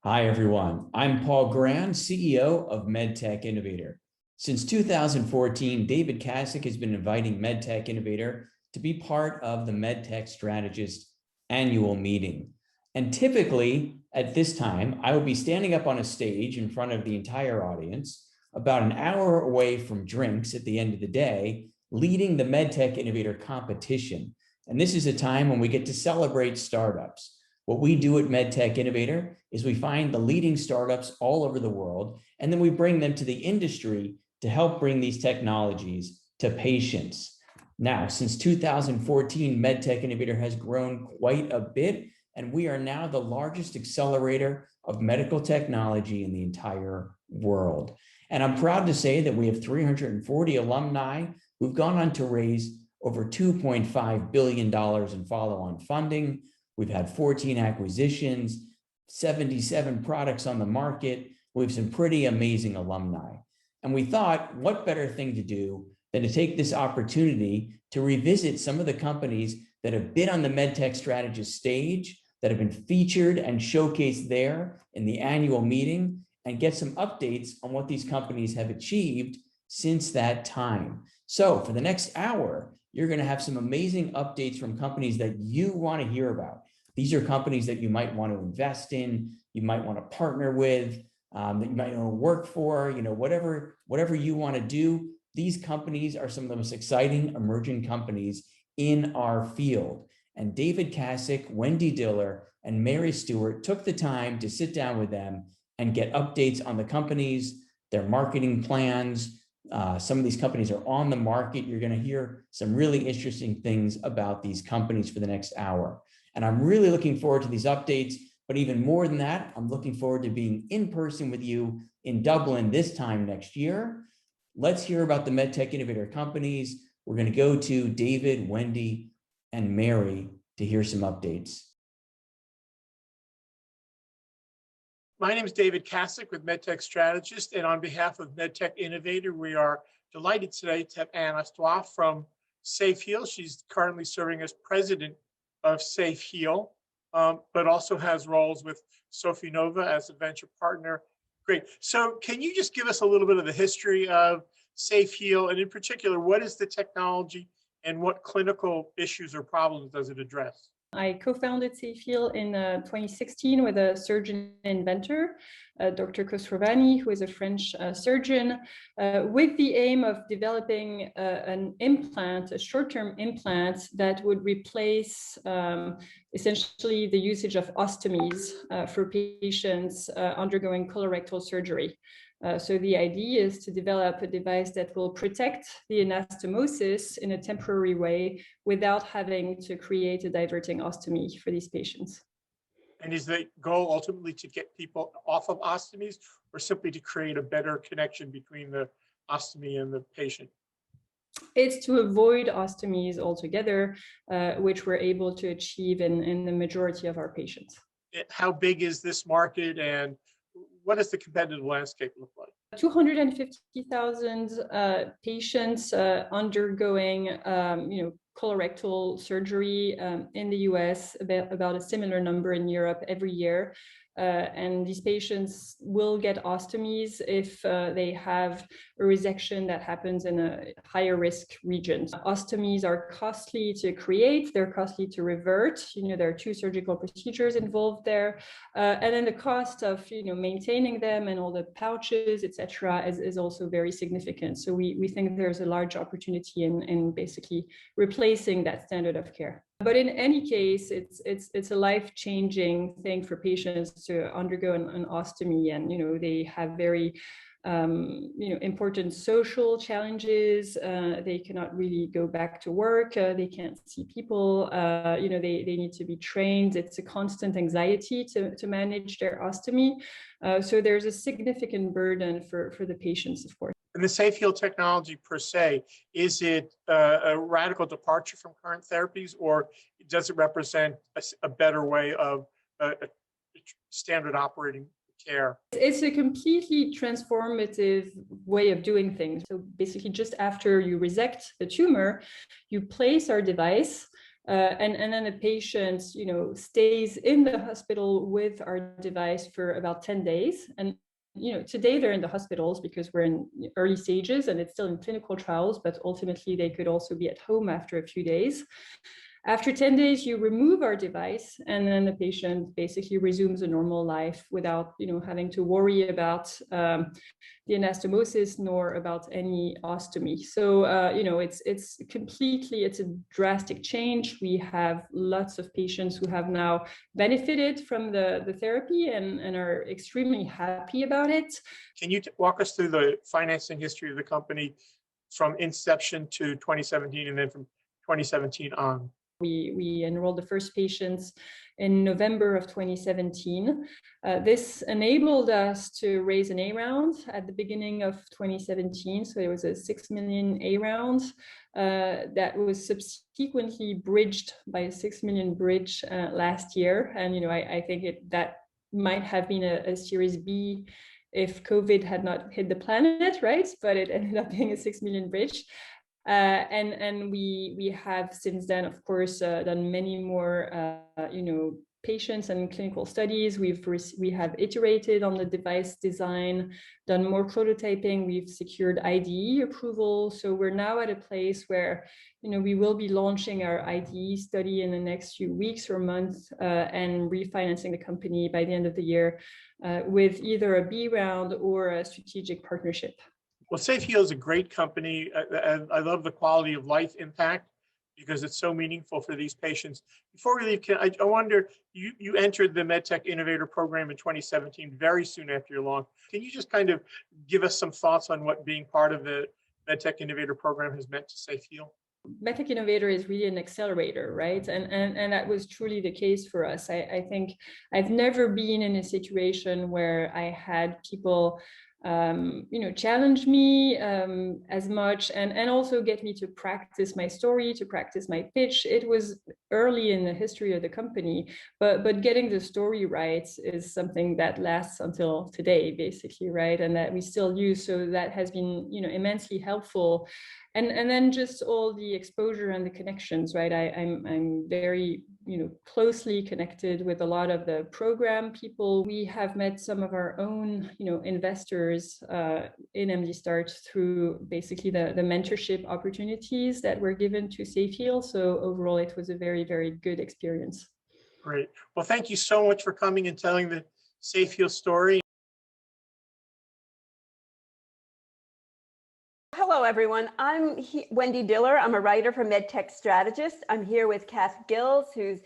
Hi, everyone. I'm Paul Grand, CEO of MedTech Innovator. Since 2014, David Kasich has been inviting MedTech Innovator to be part of the MedTech Strategist annual meeting. And typically at this time, I will be standing up on a stage in front of the entire audience, about an hour away from drinks at the end of the day, leading the MedTech Innovator competition. And this is a time when we get to celebrate startups. What we do at MedTech Innovator is we find the leading startups all over the world, and then we bring them to the industry to help bring these technologies to patients. Now, since 2014, MedTech Innovator has grown quite a bit, and we are now the largest accelerator of medical technology in the entire world. And I'm proud to say that we have 340 alumni who've gone on to raise over $2.5 billion in follow-on funding. We've had 14 acquisitions, 77 products on the market. We have some pretty amazing alumni. And we thought, what better thing to do than to take this opportunity to revisit some of the companies that have been on the MedTech Strategist stage, that have been featured and showcased there in the annual meeting, and get some updates on what these companies have achieved since that time. So for the next hour, you're going to have some amazing updates from companies that you want to hear about. These are companies that you might want to invest in, you might want to partner with, that you might want to work for, whatever you want to do. These companies are some of the most exciting emerging companies in our field. And David Kasich, Wendy Diller, and Mary Stewart took the time to sit down with them and get updates on the companies, their marketing plans. Some of these companies are on the market. You're going to hear some really interesting things about these companies for the next hour. And I'm really looking forward to these updates, but even more than that, I'm looking forward to being in person with you in Dublin this time next year. Let's hear about the MedTech Innovator companies. We're going to go to David, Wendy, and Mary to hear some updates. My name is David Kasich with MedTech Strategist, and on behalf of MedTech Innovator, we are delighted today to have Anne Astois from SafeHeal. She's currently serving as president of SafeHeal, but also has roles with Sophie Nova as a venture partner. Great. So can you just give us a little bit of the history of SafeHeal, and in particular, what is the technology and what clinical issues or problems does it address? I co-founded SafeHeal in 2016 with a surgeon inventor, Dr. Khosrovani, who is a French surgeon, with the aim of developing an implant, a short-term implant that would replace essentially the usage of ostomies for patients undergoing colorectal surgery. So the idea is to develop a device that will protect the anastomosis in a temporary way without having to create a diverting ostomy for these patients. And is the goal ultimately to get people off of ostomies, or simply to create a better connection between the ostomy and the patient? It's to avoid ostomies altogether, which we're able to achieve in the majority of our patients. How big is this market, and what does the competitive landscape look like? 250,000 patients undergoing, colorectal surgery in the US, about a similar number in Europe every year. And these patients will get ostomies if they have a resection that happens in a higher risk region. Ostomies are costly to create, they're costly to revert. There are 2 surgical procedures involved there. And then the cost of maintaining them and all the pouches, etc., is also very significant. So we think there's a large opportunity in basically replacing that standard of care. But in any case, it's a life-changing thing for patients to undergo an ostomy, and they have very important social challenges. They cannot really go back to work. They can't see people. They need to be trained. It's a constant anxiety to manage their ostomy. So there's a significant burden for the patients, of course. And the SafeHeal technology per se, is it a radical departure from current therapies, or does it represent a better way of standard operating care? It's a completely transformative way of doing things. So basically, just after you resect the tumor, you place our device And then the patient, stays in the hospital with our device for about 10 days. And today they're in the hospitals because we're in early stages and it's still in clinical trials, but ultimately they could also be at home after a few days. After 10 days, you remove our device, and then the patient basically resumes a normal life without, having to worry about the anastomosis nor about any ostomy. So, it's a drastic change. We have lots of patients who have now benefited from the therapy and are extremely happy about it. Can you walk us through the financing history of the company from inception to 2017 and then from 2017 on? We enrolled the first patients in November of 2017. This enabled us to raise an A round at the beginning of 2017. So it was a 6 million A round that was subsequently bridged by a 6 million bridge last year. And, I think that might have been a Series B if COVID had not hit the planet, right? But it ended up being a 6 million bridge. And we have since then, of course, done many more, patients and clinical studies. We have iterated on the device design, done more prototyping. We've secured IDE approval. So we're now at a place where, we will be launching our IDE study in the next few weeks or months and refinancing the company by the end of the year with either a B round or a strategic partnership. Well, SafeHeal is a great company. I love the quality of life impact because it's so meaningful for these patients. Before we leave, I wonder, you entered the MedTech Innovator program in 2017, very soon after your launch. Can you just kind of give us some thoughts on what being part of the MedTech Innovator program has meant to SafeHeal? MedTech Innovator is really an accelerator, right? And that was truly the case for us. I think I've never been in a situation where I had people challenge me as much and also get me to practice my story, to practice my pitch. It was early in the history of the company, but getting the story right is something that lasts until today, basically, right? And that we still use. So that has been, immensely helpful. And then just all the exposure and the connections, right? I'm very, closely connected with a lot of the program people. We have met some of our own, investors in MD Start through basically the mentorship opportunities that were given to SafeHeal. So overall, it was a very, very good experience. Great. Well, thank you so much for coming and telling the SafeHeal story. Hello, everyone. I'm Wendy Diller. I'm a writer for MedTech Strategist. I'm here with Kath Gills, who's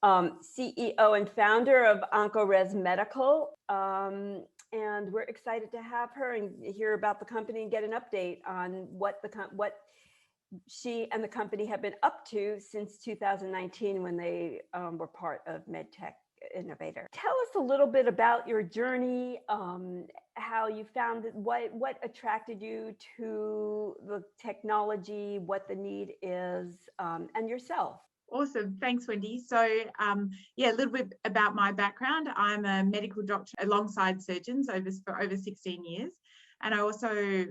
CEO and founder of OncoRes Medical. And we're excited to have her and hear about the company and get an update on what she and the company have been up to since 2019 when they were part of MedTech Innovator. Tell us a little bit about your journey, how you found it, what attracted you to the technology, what the need is, and yourself. Awesome. Thanks, Wendy. So a little bit about my background. I'm a medical doctor alongside surgeons for over 16 years. And I also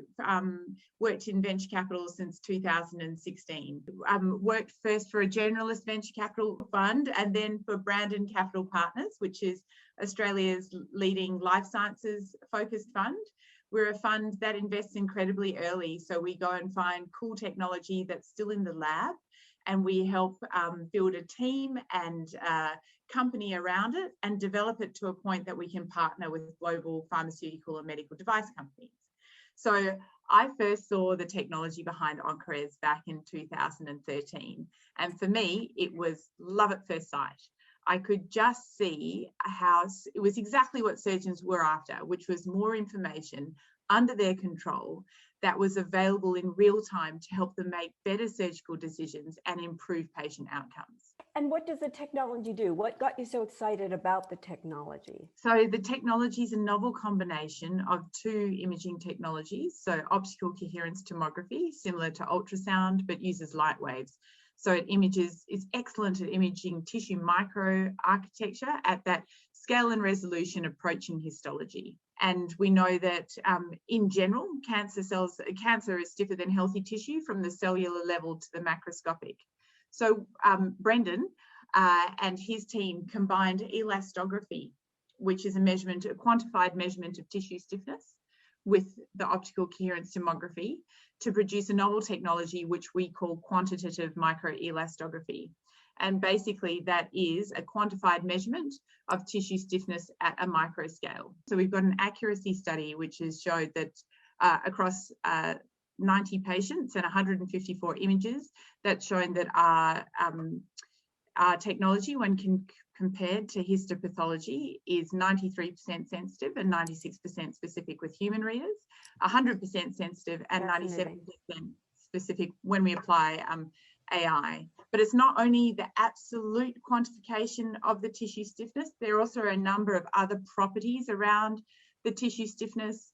worked in venture capital since 2016. Worked first for a generalist venture capital fund and then for Brandon Capital Partners, which is Australia's leading life sciences focused fund. We're a fund that invests incredibly early. So we go and find cool technology that's still in the lab, and we help build a team and company around it and develop it to a point that we can partner with global pharmaceutical and medical device companies. So I first saw the technology behind OncoRes back in 2013. And for me, it was love at first sight. I could just see how it was exactly what surgeons were after, which was more information under their control that was available in real time to help them make better surgical decisions and improve patient outcomes. And what does the technology do? What got you so excited about the technology? So the technology is a novel combination of two imaging technologies. So optical coherence tomography, similar to ultrasound, but uses light waves. So it's excellent at imaging tissue microarchitecture at that scale and resolution approaching histology. And we know that in general, cancer is stiffer than healthy tissue from the cellular level to the macroscopic. So Brendan and his team combined elastography, which is a quantified measurement of tissue stiffness, with the optical coherence tomography to produce a novel technology which we call quantitative microelastography. And basically that is a quantified measurement of tissue stiffness at a micro scale. So we've got an accuracy study which has showed that across 90 patients and 154 images, that's shown that our technology, when compared to histopathology, is 93% sensitive and 96% specific with human readers, 100% sensitive and 97% specific when we apply AI. But it's not only the absolute quantification of the tissue stiffness, there are also a number of other properties around the tissue stiffness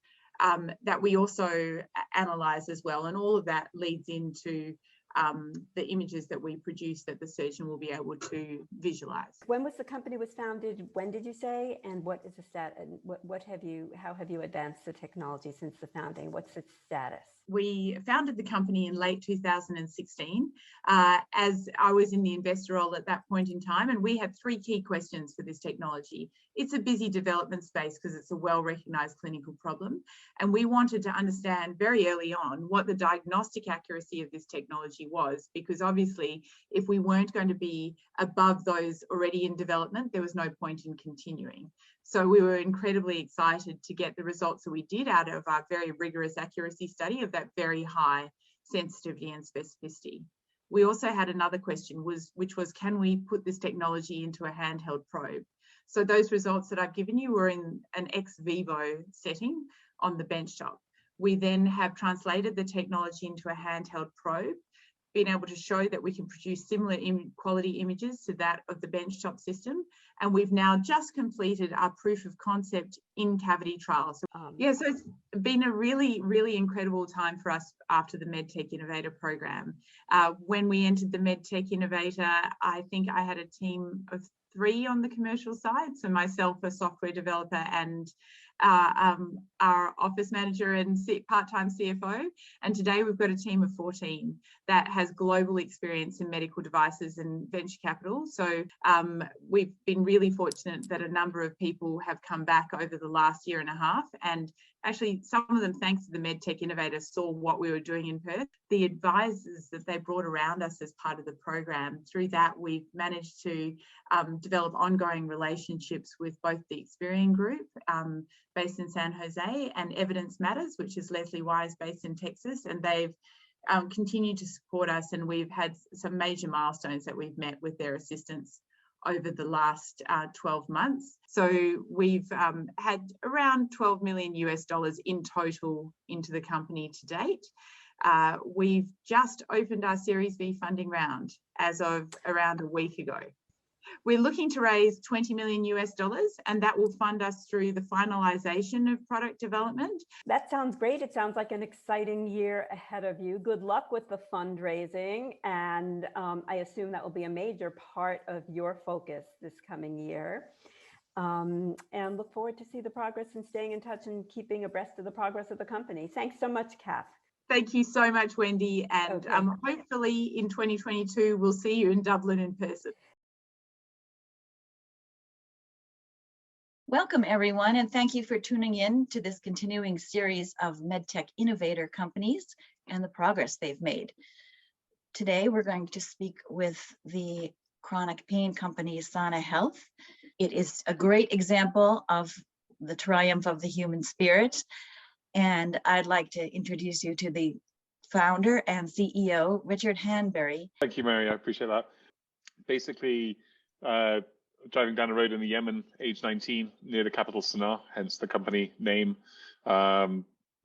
that we also analyze as well. And all of that leads into the images that we produce that the surgeon will be able to visualize. When was the company was founded? When did you say? And what is the status? How have you advanced the technology since the founding? What's its status? We founded the company in late 2016 as I was in the investor role at that point in time, and we had three key questions for this technology. It's a busy development space because it's a well-recognized clinical problem, and we wanted to understand very early on what the diagnostic accuracy of this technology was, because obviously if we weren't going to be above those already in development, there was no point in continuing. So we were incredibly excited to get the results that we did out of our very rigorous accuracy study of that very high sensitivity and specificity. We also had another question, which was, can we put this technology into a handheld probe? So those results that I've given you were in an ex vivo setting on the benchtop. We then have translated the technology into a handheld probe, being able to show that we can produce similar quality images to that of the benchtop system. And we've now just completed our proof of concept in cavity trials. So it's been a really, really incredible time for us after the MedTech Innovator program. When we entered the MedTech Innovator, I think I had a team of 3 on the commercial side. So myself, a software developer, and our office manager and part-time CFO. And today we've got a team of 14 that has global experience in medical devices and venture capital. So we've been really fortunate that a number of people have come back over the last year and a half, and actually some of them, thanks to the MedTech Innovator, saw what we were doing in Perth. The advisors that they brought around us as part of the program, through that we've managed to develop ongoing relationships with both the Experian Group based in San Jose and Evidence Matters, which is Leslie Wise based in Texas, and they've continued to support us, and we've had some major milestones that we've met with their assistance over the last 12 months. So we've had around $12 million US in total into the company to date. We've just opened our Series B funding round as of around a week ago. We're looking to raise $20 million US, and that will fund us through the finalization of product development. That sounds great. It sounds like an exciting year ahead of you. Good luck with the fundraising. And I assume that will be a major part of your focus this coming year. And look forward to see the progress and staying in touch and keeping abreast of the progress of the company. Thanks so much, Kath. Thank you so much, Wendy. And hopefully in 2022, we'll see you in Dublin in person. Welcome, everyone, and thank you for tuning in to this continuing series of MedTech Innovator companies and the progress they've made. Today, we're going to speak with the chronic pain company, Sana Health. It is a great example of the triumph of the human spirit, and I'd like to introduce you to the founder and CEO, Richard Hanbury. Thank you, Mary. I appreciate that. Basically, driving down the road in the Yemen, age 19, near the capital Sana'a, hence the company name.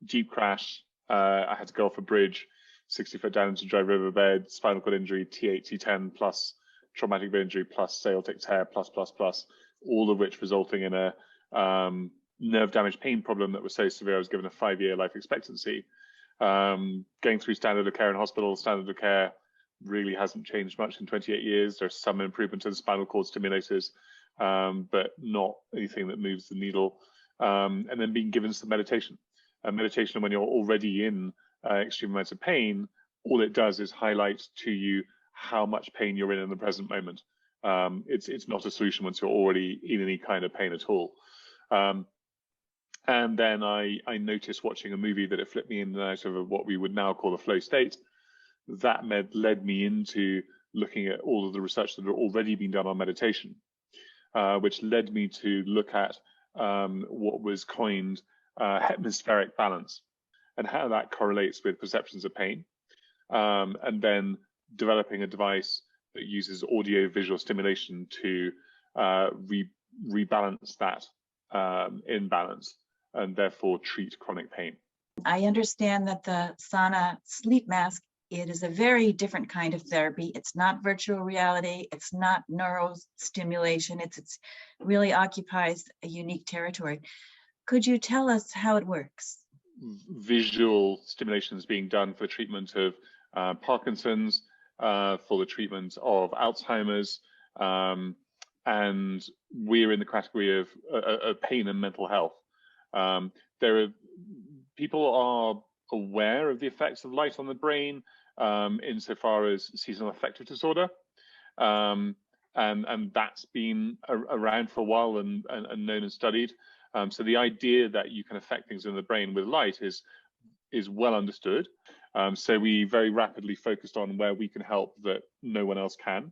Jeep crash. I had to go off a bridge, 60 foot down into dry riverbed, spinal cord injury, T8, T10, plus traumatic brain injury, plus aortic tear, plus, all of which resulting in a nerve damage pain problem that was so severe I was given a 5-year life expectancy. Going through standard of care in hospital, standard of care really hasn't changed much in 28 years. There's some improvement to the spinal cord stimulators, but not anything that moves the needle. And then being given some meditation. Meditation, when you're already in extreme amounts of pain, all it does is highlight to you how much pain you're in the present moment. It's not a solution once you're already in any kind of pain at all. And then I noticed watching a movie that it flipped me in and out of what we would now call a flow state. That led me into looking at all of the research that had already been done on meditation, which led me to look at what was coined hemispheric balance and how that correlates with perceptions of pain, and then developing a device that uses audio-visual stimulation to rebalance that imbalance and therefore treat chronic pain. I understand that the sauna sleep mask, it is a very different kind of therapy. It's not virtual reality. It's not neurostimulation. It's really occupies a unique territory. Could you tell us how it works? Visual stimulation is being done for the treatment of Parkinson's, for the treatment of Alzheimer's, and we're in the category of pain and mental health. People are aware of the effects of light on the brain insofar as seasonal affective disorder, and that's been around for a while and known and studied. So the idea that you can affect things in the brain with light is well understood. So we very rapidly focused on where we can help that no one else can,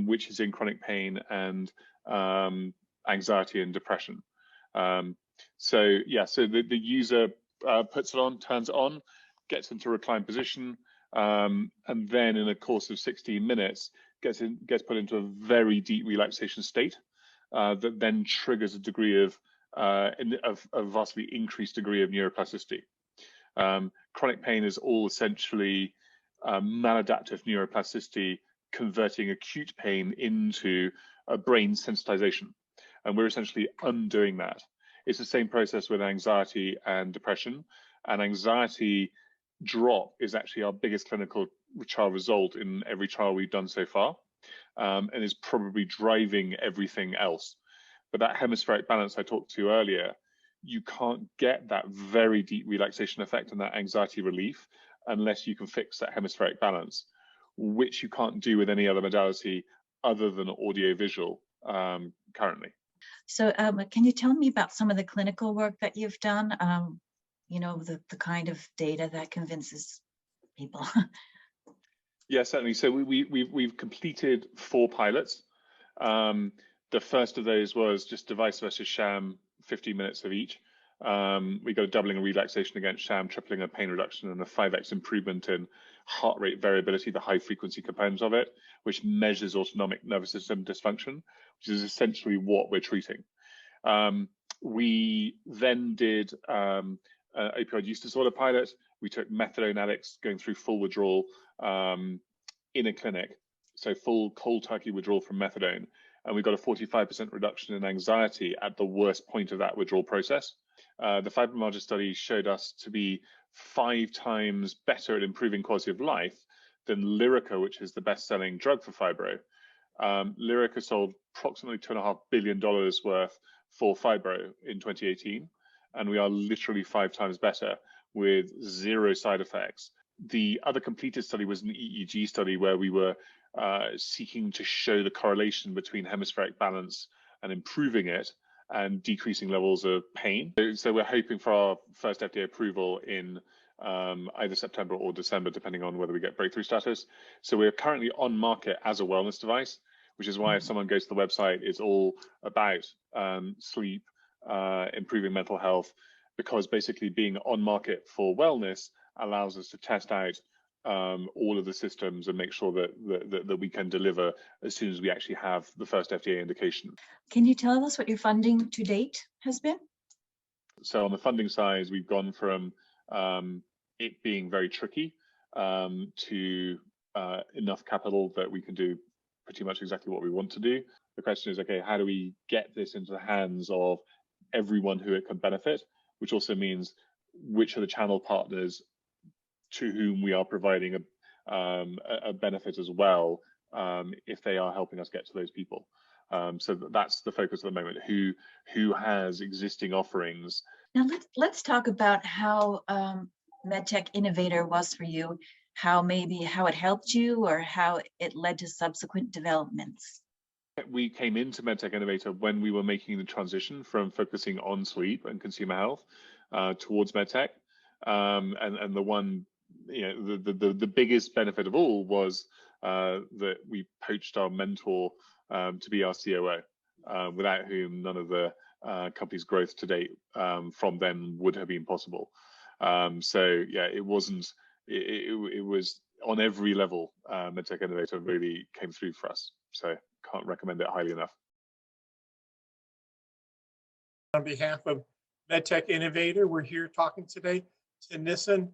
which is in chronic pain and anxiety and depression. So the user puts it on, turns it on, gets into reclined position, and then in a course of 16 minutes gets put into a very deep relaxation state that then triggers a degree of a vastly increased degree of neuroplasticity. Chronic pain is all essentially maladaptive neuroplasticity converting acute pain into a brain sensitization, and we're essentially undoing that. It's the same process with anxiety and depression, and anxiety drop is actually our biggest clinical trial result in every trial we've done so far, and is probably driving everything else. But that hemispheric balance I talked to earlier, you can't get that very deep relaxation effect and that anxiety relief unless you can fix that hemispheric balance, which you can't do with any other modality other than audio-visual currently. So can you tell me about some of the clinical work that you've done? You know, the kind of data that convinces people. Yeah, certainly. So we've completed 4 pilots. The first of those was just device versus sham, 15 minutes of each. We got a doubling of relaxation against sham, tripling of pain reduction, and a 5x improvement in heart rate variability, the high frequency component of it, which measures autonomic nervous system dysfunction, which is essentially what we're treating. We then did an opioid use disorder pilot. We took methadone addicts going through full withdrawal in a clinic, so full cold turkey withdrawal from methadone, and we got a 45% reduction in anxiety at the worst point of that withdrawal process. The fibromyalgia study showed us to be 5 times better at improving quality of life than Lyrica, which is the best-selling drug for fibro. Lyrica sold approximately $2.5 billion worth for fibro in 2018, and we are literally 5 times better with 0 side effects. The other completed study was an EEG study where we were seeking to show the correlation between hemispheric balance and improving it and decreasing levels of pain. So we're hoping for our first FDA approval in either September or December, depending on whether we get breakthrough status. So we're currently on market as a wellness device, which is why if someone goes to the website, it's all about sleep, improving mental health, because basically being on market for wellness allows us to test out all of the systems and make sure that we can deliver as soon as we actually have the first FDA indication. Can you tell us what your funding to date has been? So on the funding side, we've gone from it being very tricky to enough capital that we can do pretty much exactly what we want to do. The question is, okay, how do we get this into the hands of everyone who it can benefit, which also means which are the channel partners to whom we are providing a benefit as well, if they are helping us get to those people. So that's the focus at the moment. Who has existing offerings? Now let's talk about how MedTech Innovator was for you how it helped you or how it led to subsequent developments? We came into MedTech Innovator when we were making the transition from focusing on sleep and consumer health towards MedTech. And the one, the biggest benefit of all was that we poached our mentor to be our COO, without whom none of the company's growth to date from then would have been possible. So yeah, it wasn't. It was on every level. MedTech Innovator really came through for us. So can't recommend it highly enough. On behalf of MedTech Innovator, we're here talking today to Nissan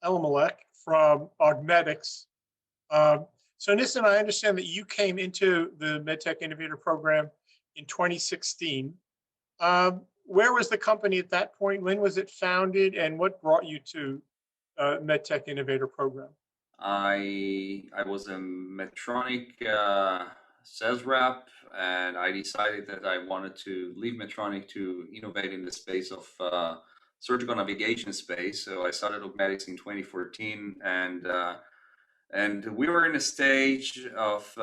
Elimelech from Augmetics. So Nissan, I understand that you came into the MedTech Innovator program in 2016. Where was the company at that point? When was it founded, and what brought you to MedTech Innovator program? I was a Medtronic sales rep, and I decided that I wanted to leave Medtronic to innovate in the space of surgical navigation space. So I started Augmetics in 2014, and we were in a stage of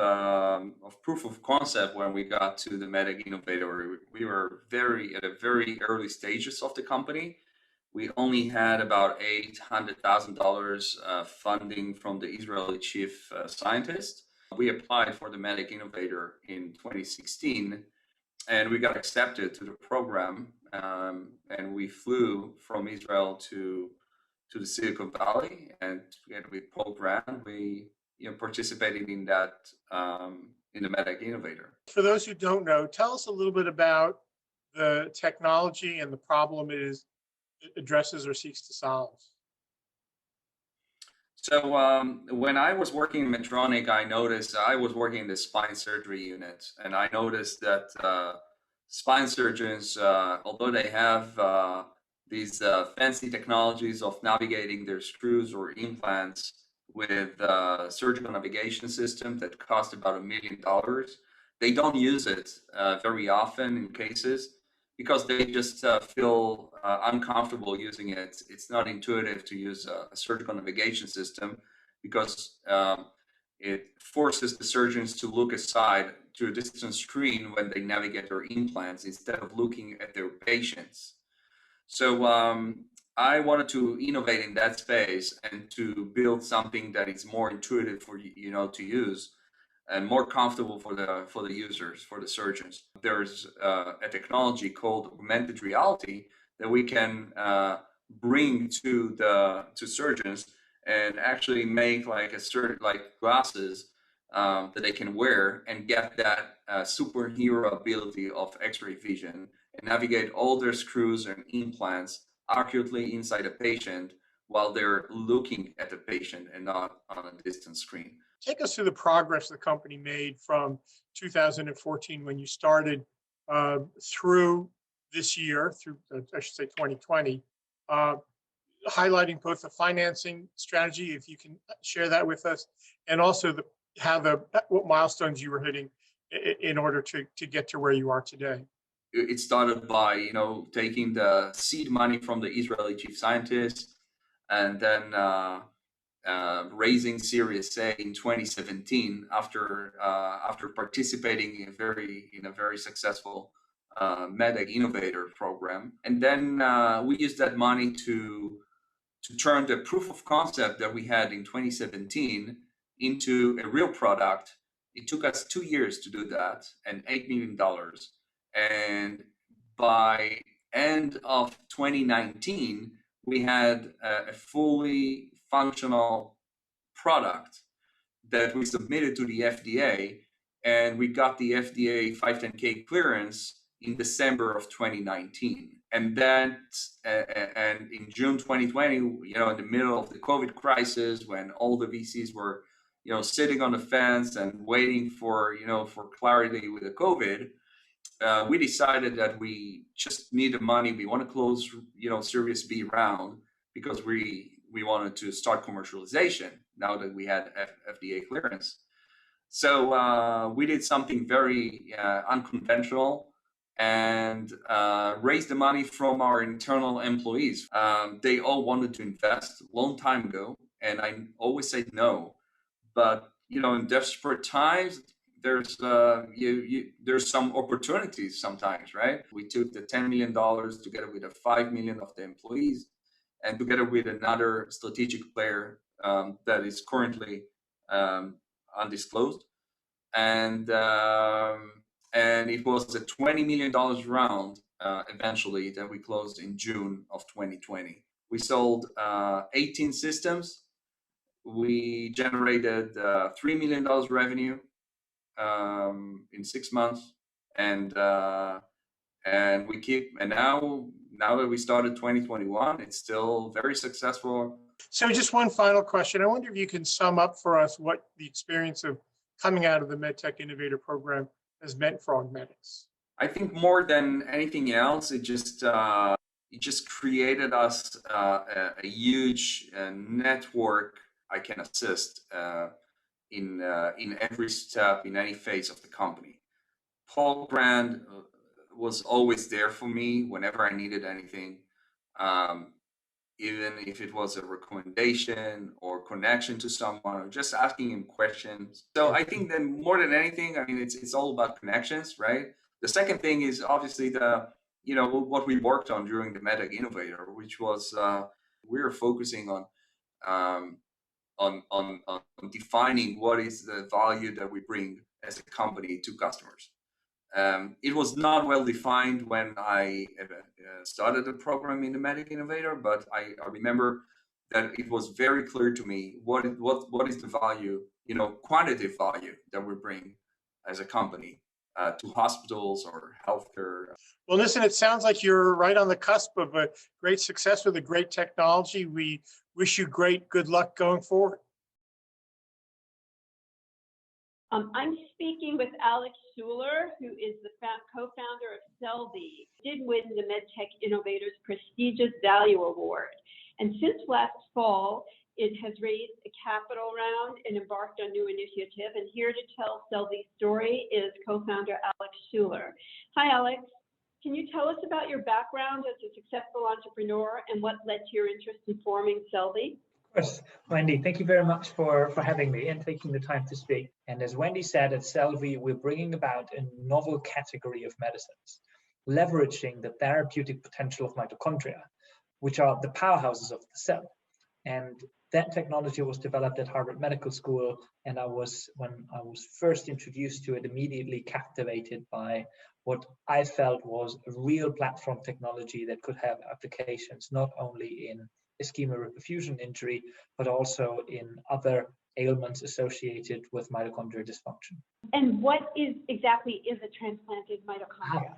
proof of concept when we got to the MedTech Innovator. We were at a very early stages of the company. We only had about $800,000 funding from the Israeli chief scientist. We applied for the MedTech Innovator in 2016, and we got accepted to the program. And we flew from Israel to the Silicon Valley, and together with Paul Grant, we participated in that in the MedTech Innovator. For those who don't know, tell us a little bit about the technology and the problem it addresses or seeks to solve. So when I was working in Medtronic, I noticed I was working in the spine surgery unit, and I noticed that spine surgeons, although they have these fancy technologies of navigating their screws or implants with surgical navigation system that cost about $1 million, they don't use it very often in cases, because they just feel uncomfortable using it. It's not intuitive to use a surgical navigation system, because it forces the surgeons to look aside to a distant screen when they navigate their implants instead of looking at their patients. So I wanted to innovate in that space and to build something that is more intuitive for to use, and more comfortable for the users, for the surgeons. There's a technology called augmented reality that we can bring to surgeons, and actually make like glasses that they can wear and get that superhero ability of X-ray vision and navigate all their screws and implants accurately inside a patient while they're looking at the patient and not on a distant screen. Take us through the progress the company made from 2014 when you started through this year, through I should say 2020, highlighting both the financing strategy, if you can share that with us, and also what milestones you were hitting in order to get to where you are today. It started by taking the seed money from the Israeli chief scientist, and then raising Series A in 2017 after participating in a very successful MedTech Innovator program, and then we used that money to turn the proof of concept that we had in 2017 into a real product. It took us 2 years to do that, and $8 million. And by end of 2019, we had a fully functional product that we submitted to the FDA, and we got the FDA 510K clearance in December of 2019. And then, and in June 2020, in the middle of the COVID crisis, when all the VCs were, sitting on the fence and waiting for clarity with the COVID, we decided that we just need the money. We want to close, Series B round, because we wanted to start commercialization now that we had FDA clearance. So we did something very unconventional, and raised the money from our internal employees. They all wanted to invest a long time ago, and I always say no. But in desperate times, there's there's some opportunities sometimes, right? We took the $10 million together with the $5 million of the employees, and together with another strategic player that is currently undisclosed, and it was a $20 million round eventually that we closed in June of 2020. We sold 18 systems. We generated $3 million revenue in 6 months, and now that we started 2021, it's still very successful. So just one final question. I wonder if you can sum up for us what the experience of coming out of the MedTech Innovator program has meant for Augmedix. I think more than anything else, it just created us a huge network I can assist in every step, in any phase of the company. Paul Brand was always there for me whenever I needed anything, even if it was a recommendation or connection to someone, or just asking him questions. So I think that more than anything, I mean, it's all about connections, right? The second thing is obviously what we worked on during the MedTech Innovator, which was we were focusing on defining what is the value that we bring as a company to customers. It was not well defined when I started the program in the MedTech Innovator, but I remember that it was very clear to me what is the value, quantitative value that we bring as a company to hospitals or healthcare. Well, listen, it sounds like you're right on the cusp of a great success with a great technology. We wish you good luck going forward. I'm speaking with Alex Schuler, who is the co-founder of Selvi. Did win the MedTech Innovator's prestigious Value Award. And since last fall, it has raised a capital round and embarked on new initiative. And here to tell Selvi's story is co-founder Alex Schuler. Hi, Alex. Can you tell us about your background as a successful entrepreneur and what led to your interest in forming Selvi? Of course, Wendy, thank you very much for having me and taking the time to speak. And as Wendy said, at Selvi, we're bringing about a novel category of medicines, leveraging the therapeutic potential of mitochondria, which are the powerhouses of the cell. And that technology was developed at Harvard Medical School, and when I was first introduced to it, immediately captivated by what I felt was a real platform technology that could have applications not only in ischemia reperfusion injury, but also in other ailments associated with mitochondrial dysfunction. And what exactly is a transplanted mitochondria?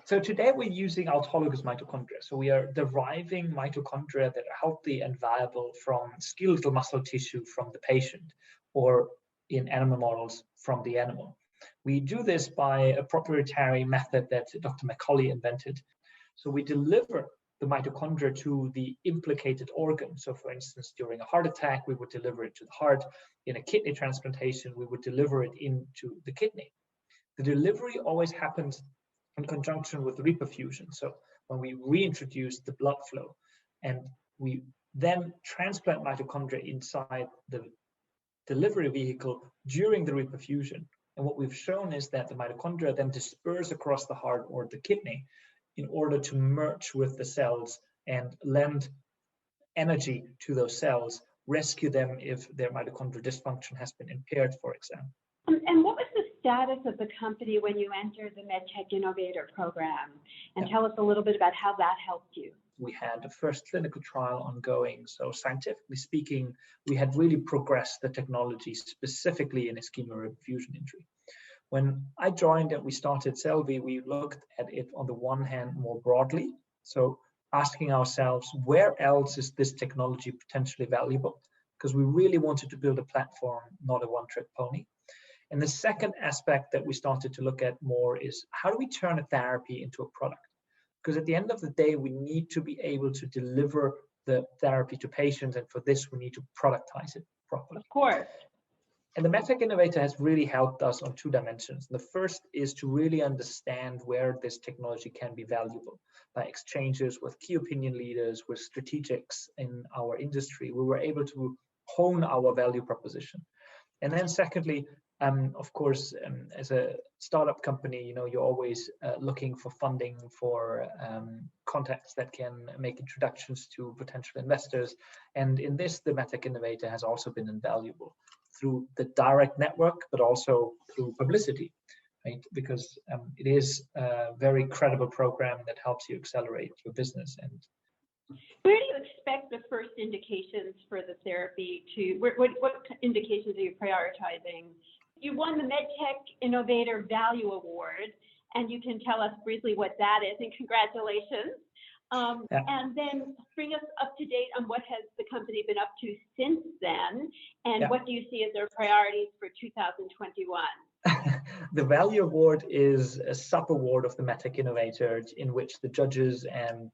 So today we're using autologous mitochondria. So we are deriving mitochondria that are healthy and viable from skeletal muscle tissue from the patient, or in animal models from the animal. We do this by a proprietary method that Dr. Macaulay invented. So we deliver the mitochondria to the implicated organ. So for instance, during a heart attack, we would deliver it to the heart. In a kidney transplantation, we would deliver it into the kidney. The delivery always happens in conjunction with reperfusion. So when we reintroduce the blood flow, and we then transplant mitochondria inside the delivery vehicle during the reperfusion. And what we've shown is that the mitochondria then disperse across the heart or the kidney in order to merge with the cells and lend energy to those cells, rescue them if their mitochondrial dysfunction has been impaired, for example. And what was the status of the company when you entered the MedTech Innovator program? And tell us a little bit about how that helped you. We had the first clinical trial ongoing. So scientifically speaking, we had really progressed the technology specifically in ischemia reperfusion injury. When I joined and we started Selvi, we looked at it on the one hand more broadly. So asking ourselves, where else is this technology potentially valuable? Because we really wanted to build a platform, not a one-trick pony. And the second aspect that we started to look at more is, how do we turn a therapy into a product? Because at the end of the day, we need to be able to deliver the therapy to patients. And for this, we need to productize it properly. Of course. And the MedTech Innovator has really helped us on two dimensions. The first is to really understand where this technology can be valuable. By exchanges with key opinion leaders, with strategics in our industry, we were able to hone our value proposition. And then secondly, of course, as a startup company, you're always looking for funding, for contacts that can make introductions to potential investors. And in this, the MedTech Innovator has also been invaluable through the direct network, but also through publicity, right? Because it is a very credible program that helps you accelerate your business. And where do you expect the first indications for the therapy to, what indications are you prioritizing? You won the MedTech Innovator Value Award, and you can tell us briefly what that is, and congratulations. And then bring us up to date on what has the company been up to since then, and what do you see as their priorities for 2021? The Value Award is a sub-award of the MedTech Innovator, in which the judges and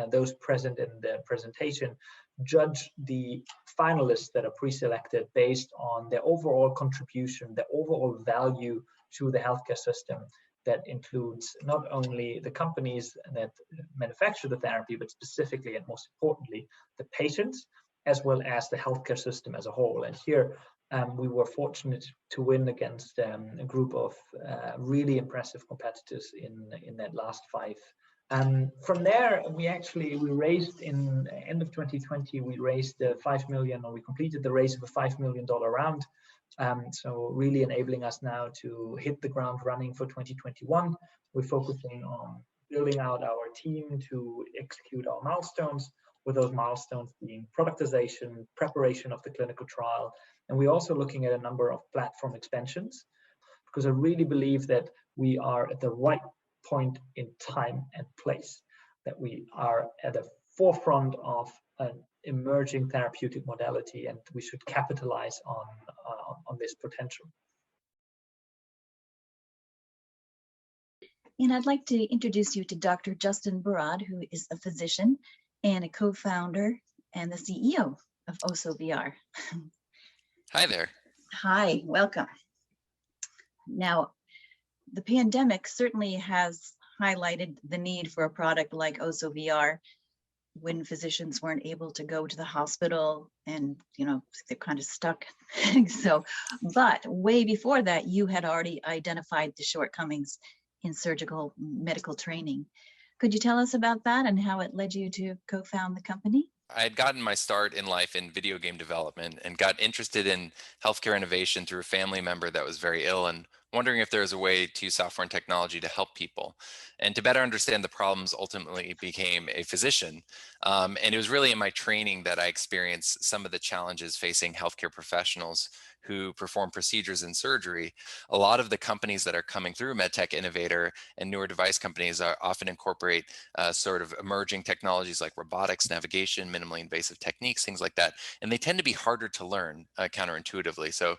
those present in the presentation judge the finalists that are pre-selected based on their overall contribution, their overall value to the healthcare system. That includes not only the companies that manufacture the therapy, but specifically and most importantly, the patients, as well as the healthcare system as a whole. And here, we were fortunate to win against a group of really impressive competitors in that last five. From there, we raised in end of 2020, we raised 5 million, or we completed the raise of a $5 million round. So really enabling us now to hit the ground running for 2021. We're focusing on building out our team to execute our milestones, with those milestones being productization, preparation of the clinical trial. And we're also looking at a number of platform expansions, because I really believe that we are at the right point in time and place, that we are at the forefront of an emerging therapeutic modality, and we should capitalize on this potential. And I'd like to introduce you to Dr. Justin Barad, who is a physician and a co-founder and the CEO of OSOVR. Hi there. Hi, welcome. Now, the pandemic certainly has highlighted the need for a product like OSOVR when physicians weren't able to go to the hospital and, they're kind of stuck. But way before that, you had already identified the shortcomings in surgical medical training. Could you tell us about that and how it led you to co-found the company? I had gotten my start in life in video game development and got interested in healthcare innovation through a family member that was very ill, and wondering if there was a way to use software and technology to help people. And to better understand the problems, ultimately became a physician. And it was really in my training that I experienced some of the challenges facing healthcare professionals who perform procedures in surgery. A lot of the companies that are coming through MedTech Innovator and newer device companies often incorporate sort of emerging technologies like robotics, navigation, minimally invasive techniques, things like that. And they tend to be harder to learn counterintuitively. So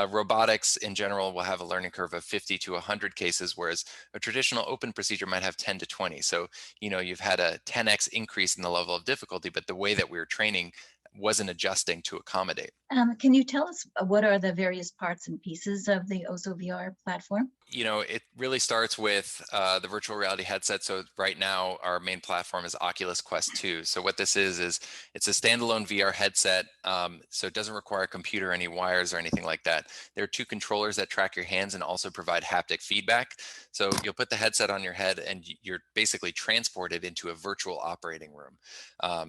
robotics in general will have a learning curve of 50 to 100 cases, whereas a traditional open procedure might have 10 to 20. So, you've had a 10x increase in the level of difficulty, but the way that we were training wasn't adjusting to accommodate. Can you tell us what are the various parts and pieces of the OSOVR platform? It really starts with the virtual reality headset. So right now, our main platform is Oculus Quest 2. So what this is it's a standalone VR headset. So it doesn't require a computer, any wires or anything like that. There are two controllers that track your hands and also provide haptic feedback. So you'll put the headset on your head and you're basically transported into a virtual operating room.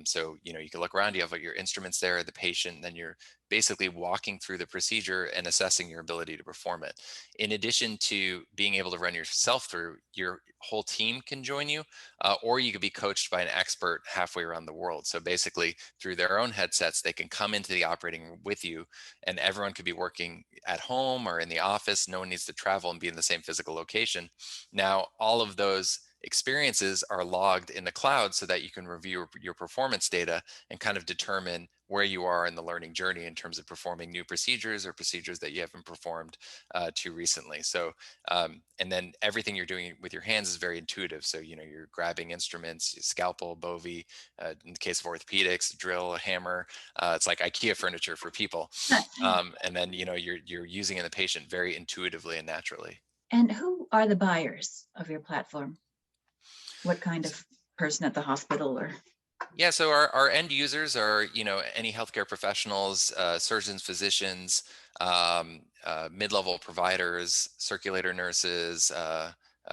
So, you can look around, you have your instruments there, the patient, and then you're basically walking through the procedure and assessing your ability to perform it. In addition to being able to run yourself through, your whole team can join you, or you could be coached by an expert halfway around the world. So basically through their own headsets, they can come into the operating room with you, and everyone could be working at home or in the office. No one needs to travel and be in the same physical location. Now, all of those experiences are logged in the cloud so that you can review your performance data and kind of determine where you are in the learning journey in terms of performing new procedures or procedures that you haven't performed too recently. So, and then everything you're doing with your hands is very intuitive. So, you know, you're grabbing instruments, scalpel, bovie, in the case of orthopedics, drill, a hammer. It's like IKEA furniture for people. And then, you know, you're using it in the patient very intuitively and naturally. And who are the buyers of your platform? What kind of person at the hospital or? Yeah, so our end users are, you know, any healthcare professionals, surgeons, physicians, mid-level providers, circulator nurses,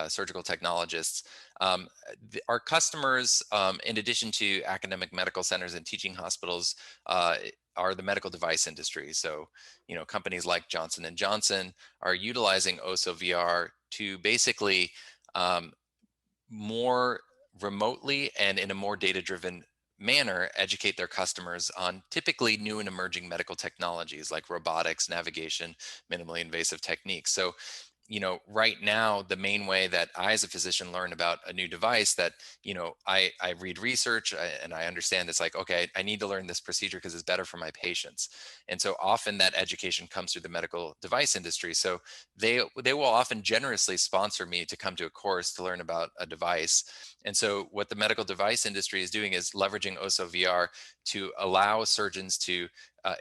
surgical technologists. Our customers, in addition to academic medical centers and teaching hospitals, are the medical device industry. So, you know, companies like Johnson & Johnson are utilizing OSO VR to basically more remotely and in a more data-driven manner educate their customers on typically new and emerging medical technologies like robotics, navigation, minimally invasive techniques. So, you know, right now, the main way that I as a physician learn about a new device that, you know, I read research and I understand it's like, okay, I need to learn this procedure because it's better for my patients. And so often that education comes through the medical device industry. So they will often generously sponsor me to come to a course to learn about a device. And so what the medical device industry is doing is leveraging OSO VR to allow surgeons to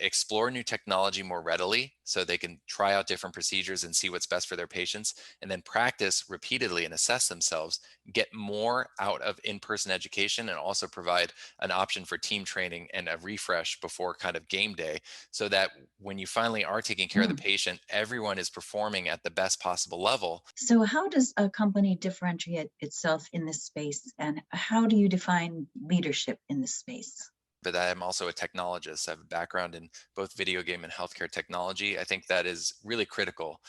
explore new technology more readily so they can try out different procedures and see what's best for their patients, and then practice repeatedly and assess themselves, get more out of in-person education, and also provide an option for team training and a refresh before kind of game day, so that when you finally are taking care of the patient, everyone is performing at the best possible level. So how does a company differentiate itself in this space, and how do you define leadership in this space? But I'm also a technologist. I have a background in both video game and healthcare technology. I think that is really critical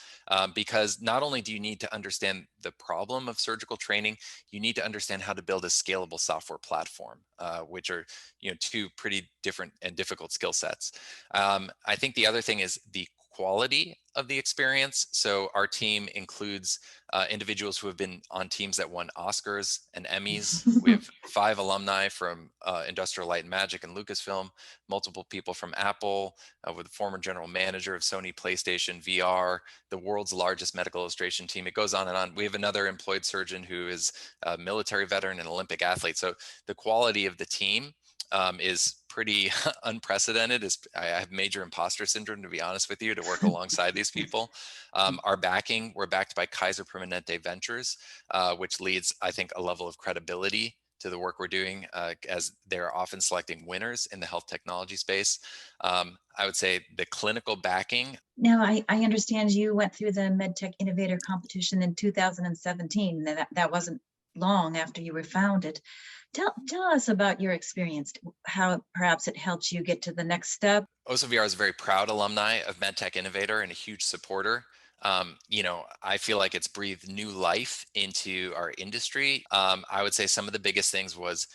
because not only do you need to understand the problem of surgical training, you need to understand how to build a scalable software platform, which are, you know, two pretty different and difficult skill sets. I think the other thing is the quality of the experience. So our team includes individuals who have been on teams that won Oscars and Emmys. We have 5 alumni from Industrial Light and Magic and Lucasfilm, multiple people from Apple, with the former general manager of Sony PlayStation VR, the world's largest medical illustration team. It goes on and on. We have another employed surgeon who is a military veteran and Olympic athlete. So the quality of the team is pretty unprecedented. I have major imposter syndrome, to be honest with you, to work alongside these people. Our backing, we're backed by Kaiser Permanente Ventures, which leads, I think, a level of credibility to the work we're doing, as they're often selecting winners in the health technology space. I would say the clinical backing. Now, I understand you went through the MedTech Innovator competition in 2017. That wasn't long after you were founded. Tell us about your experience, how perhaps it helps you get to the next step. OSO VR is a very proud alumni of MedTech Innovator and a huge supporter. You know, I feel like it's breathed new life into our industry. I would say some of the biggest things was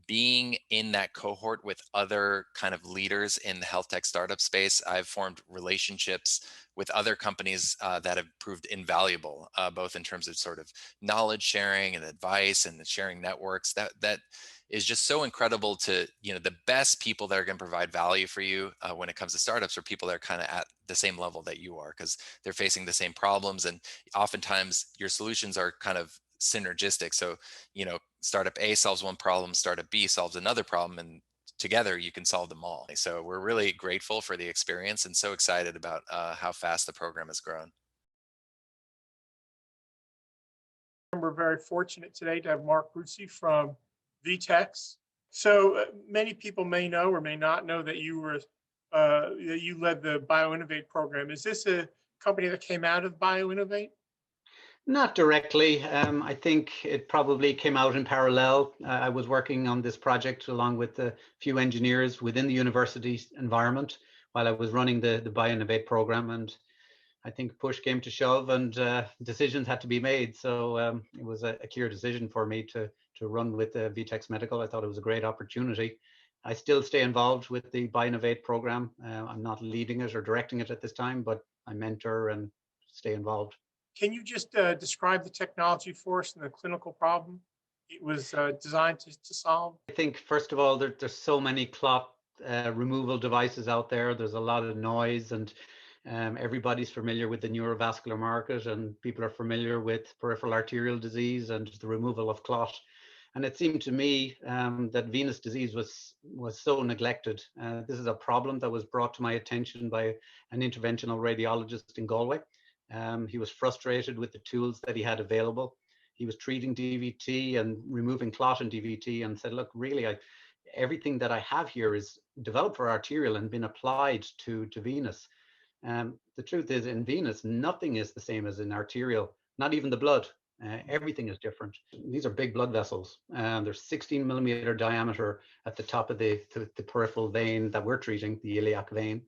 being in that cohort with other kind of leaders in the health tech startup space. I've formed relationships with other companies that have proved invaluable, both in terms of sort of knowledge sharing and advice and sharing networks. That is just so incredible to, you know, the best people that are going to provide value for you when it comes to startups are people that are kind of at the same level that you are, because they're facing the same problems. And oftentimes your solutions are kind of synergistic. So, you know, startup A solves one problem, startup B solves another problem, and together you can solve them all. So we're really grateful for the experience and so excited about how fast the program has grown. We're very fortunate today to have Mark Rusi from VTEX. So many people may know or may not know that you led the BioInnovate program. Is this a company that came out of BioInnovate? Not directly. I think it probably came out in parallel. I was working on this project along with a few engineers within the university environment while I was running the BioInnovate program, and I think push came to shove and decisions had to be made. So it was a clear decision for me to run with VTEX Medical. I thought it was a great opportunity. I still stay involved with the BioInnovate program. I'm not leading it or directing it at this time, but I mentor and stay involved. Can you just describe the technology for us and the clinical problem it was designed to solve? I think, first of all, there's so many clot removal devices out there. There's a lot of noise, and everybody's familiar with the neurovascular market, and people are familiar with peripheral arterial disease and the removal of clot. And it seemed to me that venous disease was so neglected. This is a problem that was brought to my attention by an interventional radiologist in Galway. He was frustrated with the tools that he had available. He was treating DVT and removing clot in DVT, and said, look, really, everything that I have here is developed for arterial and been applied to venous. The truth is, in venous, nothing is the same as in arterial, not even the blood. Everything is different. These are big blood vessels. There's 16 millimeter diameter at the top of the peripheral vein that we're treating, the iliac vein.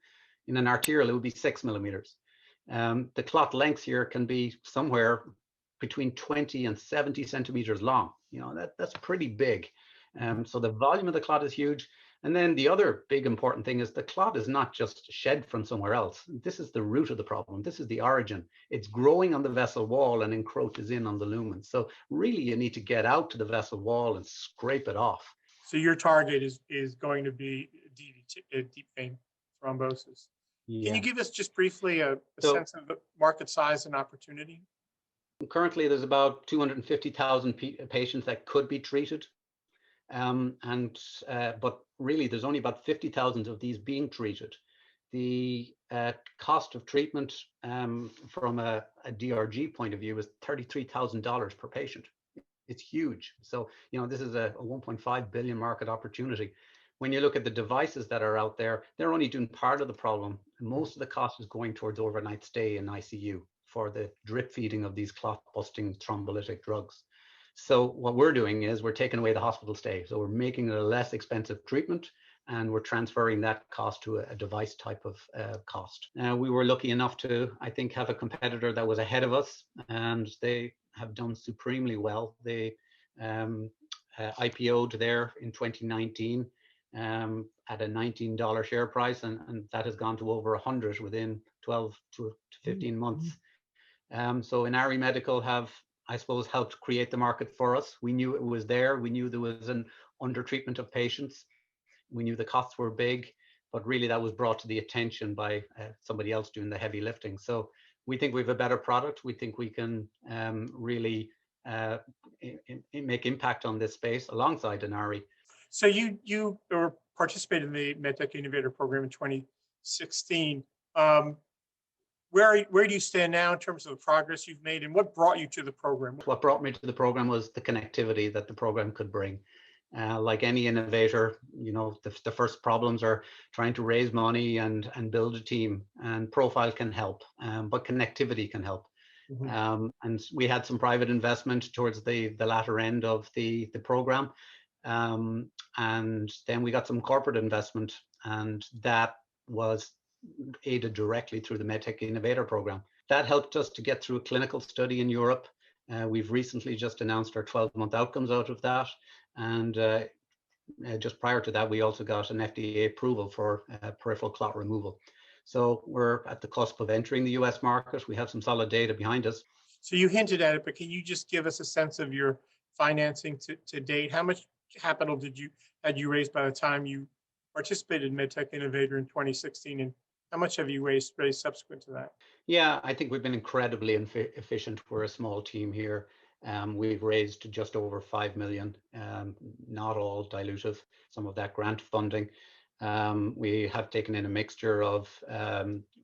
In an arterial, it would be 6 millimeters. The clot lengths here can be somewhere between 20 and 70 centimeters long. You know, that's pretty big. So the volume of the clot is huge. And then the other big important thing is the clot is not just shed from somewhere else. This is the root of the problem. This is the origin. It's growing on the vessel wall and encroaches in on the lumen. So really you need to get out to the vessel wall and scrape it off. So your target is going to be DVT, deep vein thrombosis. Yeah. Can you give us just briefly a sense of the market size and opportunity? Currently, there's about 250,000 patients that could be treated. But really, there's only about 50,000 of these being treated. The cost of treatment from a DRG point of view is $33,000 per patient. It's huge. So, you know, this is a 1.5 billion market opportunity. When you look at the devices that are out there, they're only doing part of the problem. Most of the cost is going towards overnight stay in ICU for the drip feeding of these clot-busting thrombolytic drugs. So what we're doing is we're taking away the hospital stay. So we're making it a less expensive treatment, and we're transferring that cost to a device type of cost. We were lucky enough to, I think, have a competitor that was ahead of us, and they have done supremely well. They IPO'd there in 2019 at a $19 share price, and that has gone to over 100 within 12 to 15 months. So Inari Medical have, I suppose, helped create the market for us. We knew it was there. We knew there was an undertreatment of patients. We knew the costs were big, but really that was brought to the attention by somebody else doing the heavy lifting. So we think we have a better product. We think we can really make impact on this space alongside Inari. So you participated in the MedTech Innovator program in 2016. Where do you stand now in terms of the progress you've made, and what brought you to the program? What brought me to the program was the connectivity that the program could bring. Like any innovator, you know, the first problems are trying to raise money and build a team, and profile can help, but connectivity can help. Mm-hmm. And we had some private investment towards the latter end of the program. And then we got some corporate investment, and that was aided directly through the MedTech Innovator program. That helped us to get through a clinical study in Europe. We've recently just announced our 12-month outcomes out of that. And just prior to that, we also got an FDA approval for peripheral clot removal. So we're at the cusp of entering the US market. We have some solid data behind us. So you hinted at it, but can you just give us a sense of your financing to date? How much capital had you raised by the time you participated in MedTech Innovator in 2016, and how much have you raised subsequent to that? Yeah, I think we've been incredibly efficient. We're a small team here. We've raised just over 5 million, not all dilutive, some of that grant funding. We have taken in a mixture of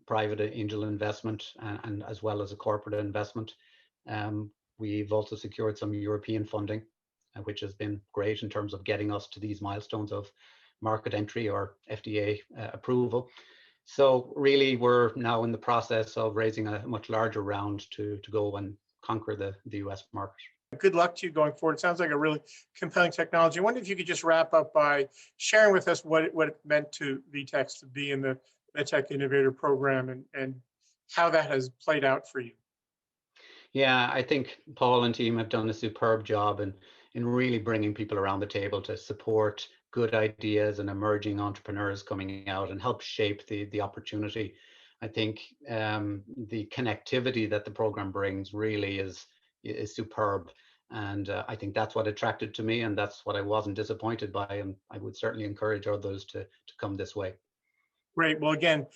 private angel investment and as well as a corporate investment. We've also secured some European funding, which has been great in terms of getting us to these milestones of market entry or FDA approval. So really, we're now in the process of raising a much larger round to go and conquer the US market. Good luck to you going forward. It sounds like a really compelling technology. I wonder if you could just wrap up by sharing with us what it meant to VTEX to be in the MedTech Innovator program and how that has played out for you. Yeah, I think Paul and team have done a superb job in really bringing people around the table to support good ideas and emerging entrepreneurs coming out and help shape the opportunity. I think the connectivity that the program brings really is superb. And I think that's what attracted to me, and that's what I wasn't disappointed by. And I would certainly encourage others to come this way. Great. Well, again,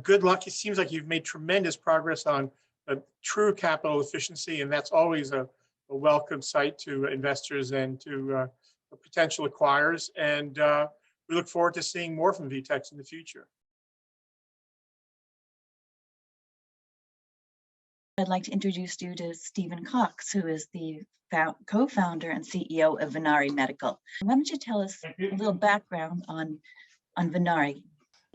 good luck. It seems like you've made tremendous progress on true capital efficiency, and that's always a welcome sight to investors and to potential acquirers. And we look forward to seeing more from VTEX in the future. I'd like to introduce you to Stephen Cox, who is the co-founder and CEO of Venari Medical. Why don't you tell us a little background on Venari?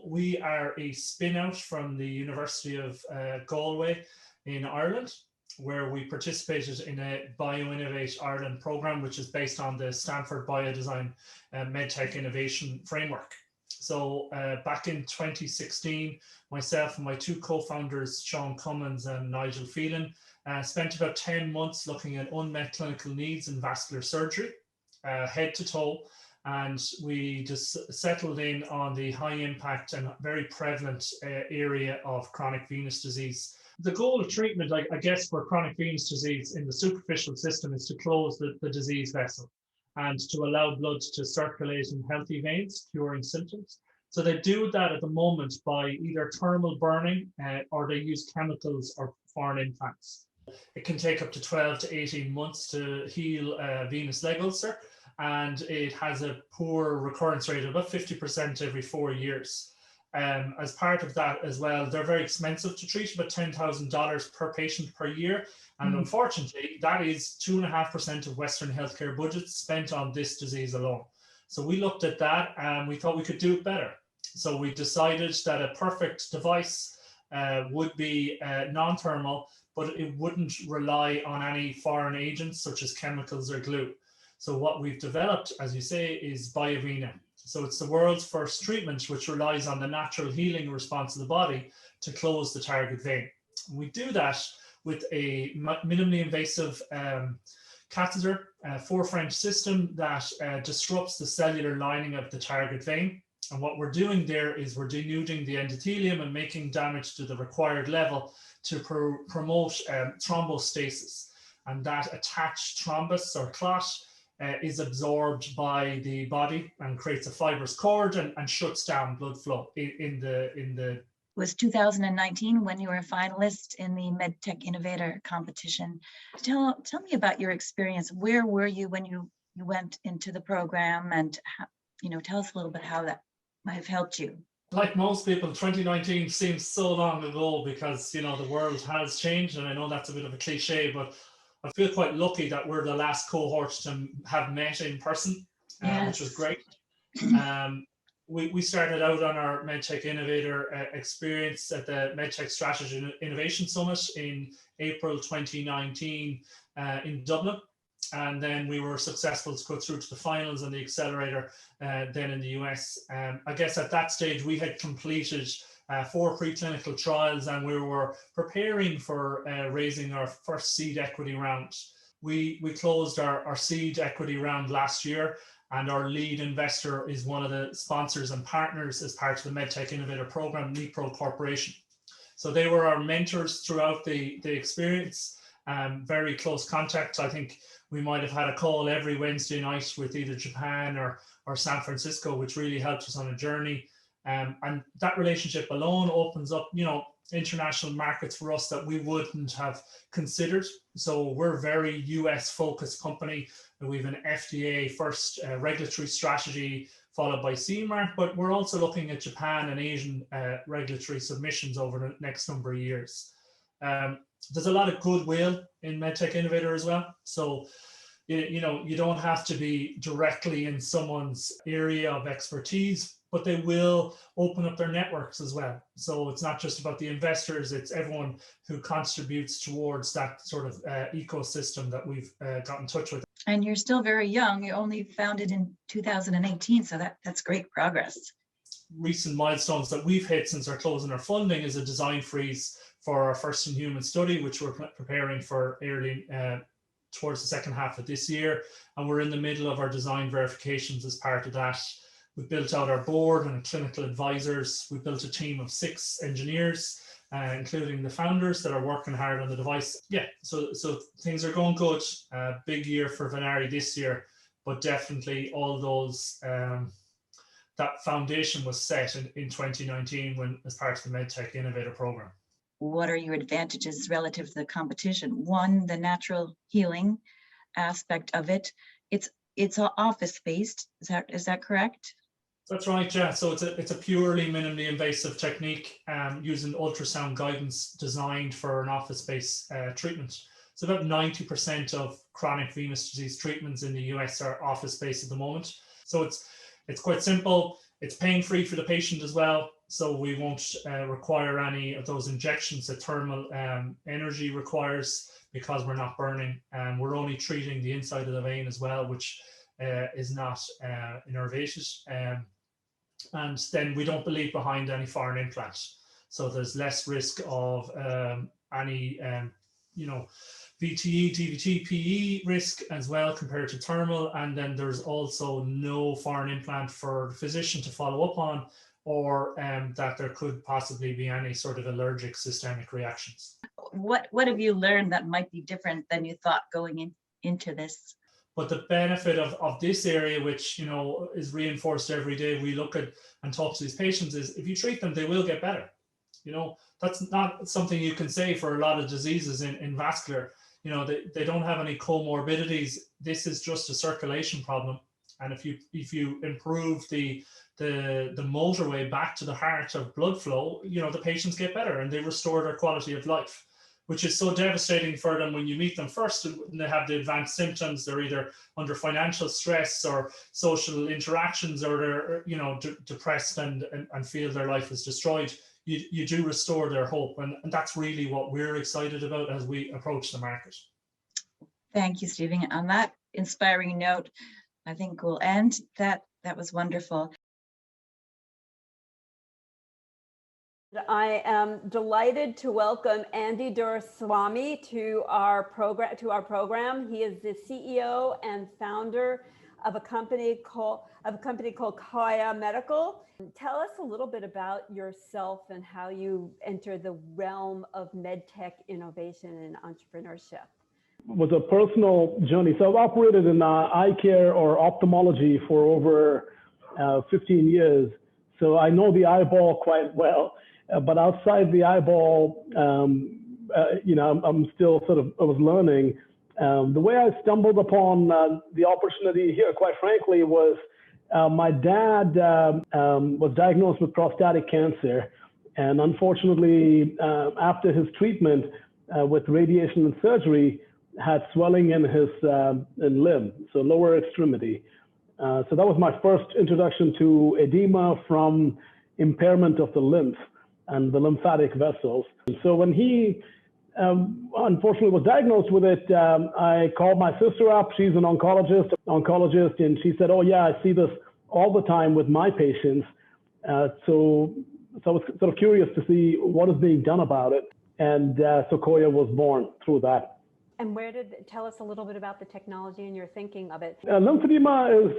We are a spin-out from the University of Galway in Ireland, where we participated in a BioInnovate Ireland program, which is based on the Stanford Biodesign MedTech Innovation Framework. So back in 2016, myself and my two co-founders, Sean Cummins and Nigel Phelan, spent about 10 months looking at unmet clinical needs in vascular surgery, head to toe. And we just settled in on the high impact and very prevalent area of chronic venous disease. The goal of treatment, I guess, for chronic venous disease in the superficial system is to close the disease vessel and to allow blood to circulate in healthy veins, curing symptoms. So they do that at the moment by either thermal burning or they use chemicals or foreign implants. It can take up to 12 to 18 months to heal venous leg ulcer, and it has a poor recurrence rate of about 50% every 4 years. As part of that as well, they're very expensive to treat, about $10,000 per patient per year. And unfortunately, that is 2.5% of Western healthcare budgets spent on this disease alone. So we looked at that and we thought we could do it better. So we decided that a perfect device would be non-thermal, but it wouldn't rely on any foreign agents such as chemicals or glue. So what we've developed, as you say, is BioVena. So it's the world's first treatment which relies on the natural healing response of the body to close the target vein. We do that with a minimally invasive catheter, 4 French system that disrupts the cellular lining of the target vein. And what we're doing there is we're denuding the endothelium and making damage to the required level to promote thrombostasis. And that attached thrombus or clot is absorbed by the body and creates a fibrous cord and shuts down blood flow in the. It was 2019 when you were a finalist in the MedTech Innovator competition. Tell me about your experience. Where were you when you went into the program, and how, tell us a little bit how that might have helped you. Like most people, 2019 seems so long ago because the world has changed, and I know that's a bit of a cliche, but I feel quite lucky that we're the last cohort to have met in person, which was great. We started out on our MedTech Innovator experience at the MedTech Strategy Innovation Summit in April 2019 in Dublin. And then we were successful to go through to the finals and the accelerator then in the US. I guess at that stage we had completed 4 preclinical trials and we were preparing for raising our first seed equity round. We closed our seed equity round last year, and our lead investor is one of the sponsors and partners as part of the MedTech Innovator program, Nipro Corporation. So they were our mentors throughout the experience, very close contact. I think we might have had a call every Wednesday night with either Japan or San Francisco, which really helped us on a journey. And that relationship alone opens up, international markets for us that we wouldn't have considered. So we're a very US focused company. We have an FDA first regulatory strategy followed by CE mark, but we're also looking at Japan and Asian regulatory submissions over the next number of years. There's a lot of goodwill in MedTech Innovator as well. So, you don't have to be directly in someone's area of expertise, but they will open up their networks as well. So it's not just about the investors, it's everyone who contributes towards that sort of ecosystem that we've got in touch with. And you're still very young. You only founded in 2018, so that's great progress. Recent milestones that we've hit since our closing our funding is a design freeze for our first in human study, which we're preparing for early towards the second half of this year. And we're in the middle of our design verifications as part of that. We built out our board and clinical advisors. We built a team of 6 engineers, including the founders that are working hard on the device. Yeah, so things are going good. Big year for Venari this year, but definitely all those, that foundation was set in 2019 when as part of the MedTech Innovator program. What are your advantages relative to the competition? One, the natural healing aspect of it. It's office-based. Is that correct? That's right, yeah. So it's a purely minimally invasive technique using ultrasound guidance designed for an office-based treatment. So about 90% of chronic venous disease treatments in the US are office-based at the moment. So it's quite simple. It's pain-free for the patient as well. So we won't require any of those injections that thermal energy requires, because we're not burning, and we're only treating the inside of the vein as well, which is not innervated. And then we don't leave behind any foreign implants. So there's less risk of any, VTE, DVT, PE risk as well compared to thermal. And then there's also no foreign implant for the physician to follow up on, or that there could possibly be any sort of allergic systemic reactions. What have you learned that might be different than you thought going into this? But the benefit of this area, which is reinforced every day, we look at and talk to these patients, is if you treat them, they will get better. That's not something you can say for a lot of diseases in vascular. They don't have any comorbidities. This is just a circulation problem. And if you improve the motorway back to the heart of blood flow, the patients get better and they restore their quality of life, which is so devastating for them when you meet them first and they have the advanced symptoms. They're either under financial stress or social interactions, or they're depressed and feel their life is destroyed. You do restore their hope, and that's really what we're excited about as we approach the market. Thank you, Stephen. On that inspiring note, I think we'll end. That was wonderful. I am delighted to welcome Andy Duraswamy to our program. He is the CEO and founder of a company called Kaya Medical. Tell us a little bit about yourself and how you entered the realm of medtech innovation and entrepreneurship. It was a personal journey. So I've operated in eye care or ophthalmology for over 15 years. So I know the eyeball quite well. But outside the eyeball, I'm still I was learning. The way I stumbled upon the opportunity here, quite frankly, was my dad was diagnosed with prostatic cancer. And unfortunately, after his treatment with radiation and surgery, had swelling in his limb, so lower extremity. So that was my first introduction to edema from impairment of the lymph and the lymphatic vessels. So when he unfortunately was diagnosed with it, I called my sister up. She's an oncologist, and she said, "Oh yeah, I see this all the time with my patients." So I was sort of curious to see what is being done about it, and so Kaya was born through that. And tell us a little bit about the technology and your thinking of it. Lymphedema is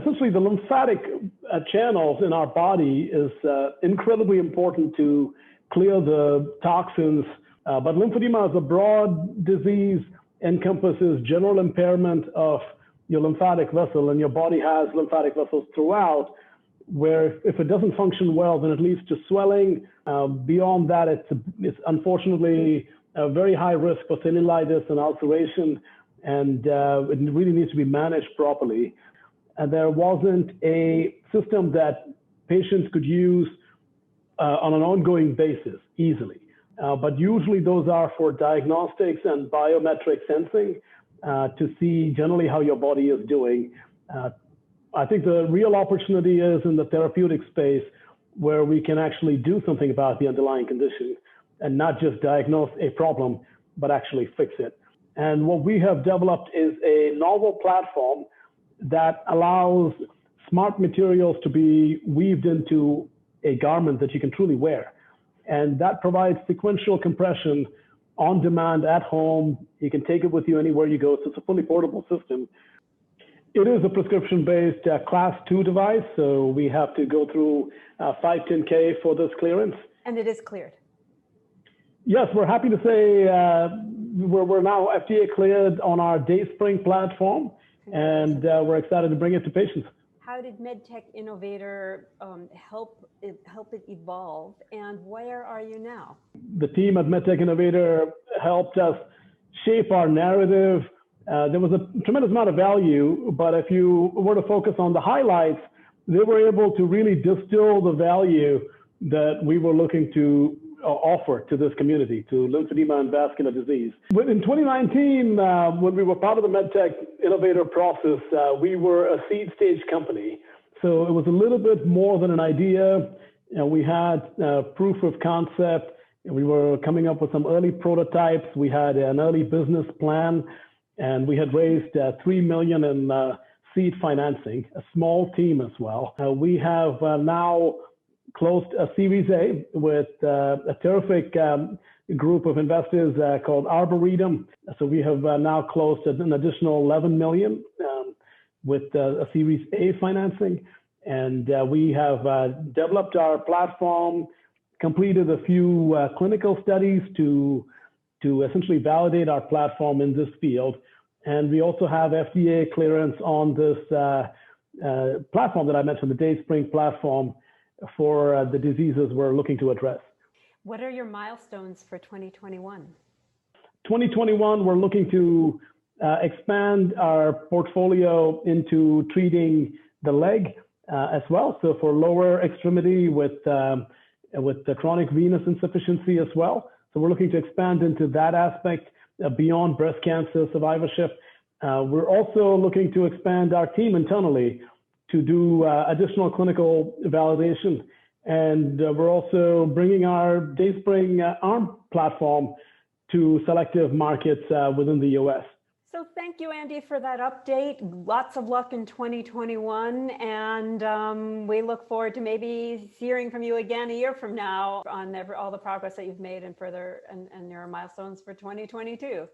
essentially the lymphatic channels in our body is incredibly important to clear the toxins. But lymphedema is a broad disease, encompasses general impairment of your lymphatic vessel, and your body has lymphatic vessels throughout, where if it doesn't function well, then it leads to swelling. Beyond that, it's unfortunately a very high risk for cellulitis and ulceration, and it really needs to be managed properly. And there wasn't a system that patients could use on an ongoing basis easily. But usually those are for diagnostics and biometric sensing to see generally how your body is doing. I think the real opportunity is in the therapeutic space, where we can actually do something about the underlying condition and not just diagnose a problem, but actually fix it. And what we have developed is a novel platform that allows smart materials to be weaved into a garment that you can truly wear. And that provides sequential compression on demand at home. You can take it with you anywhere you go. So it's a fully portable system. It is a prescription-based Class 2 device, so we have to go through 510K for this clearance. And it is cleared. Yes, we're happy to say we're now FDA cleared on our DaySpring platform, and we're excited to bring it to patients. How did MedTech Innovator help it evolve, and where are you now? The team at MedTech Innovator helped us shape our narrative. There was a tremendous amount of value, but if you were to focus on the highlights, they were able to really distill the value that we were looking to offer to this community, to lymphedema and vascular disease. In 2019, when we were part of the MedTech Innovator process, we were a seed stage company. So it was a little bit more than an idea. We had proof of concept. We were coming up with some early prototypes. We had an early business plan, and we had raised $3 million in seed financing, a small team as well. We have now closed a Series A with a terrific group of investors called Arboretum. So we have now closed an additional $11 million with a Series A financing. And we have developed our platform, completed a few clinical studies to essentially validate our platform in this field. And we also have FDA clearance on this platform that I mentioned, the DaySpring platform, for the diseases we're looking to address. What are your milestones for 2021? 2021, we're looking to expand our portfolio into treating the leg as well. So for lower extremity with the chronic venous insufficiency as well. So we're looking to expand into that aspect beyond breast cancer survivorship. We're also looking to expand our team internally to do additional clinical validation. And we're also bringing our DaySpring ARM platform to selective markets within the US. So thank you, Andy, for that update. Lots of luck in 2021. And we look forward to maybe hearing from you again a year from now on all the progress that you've made and further and your milestones for 2022.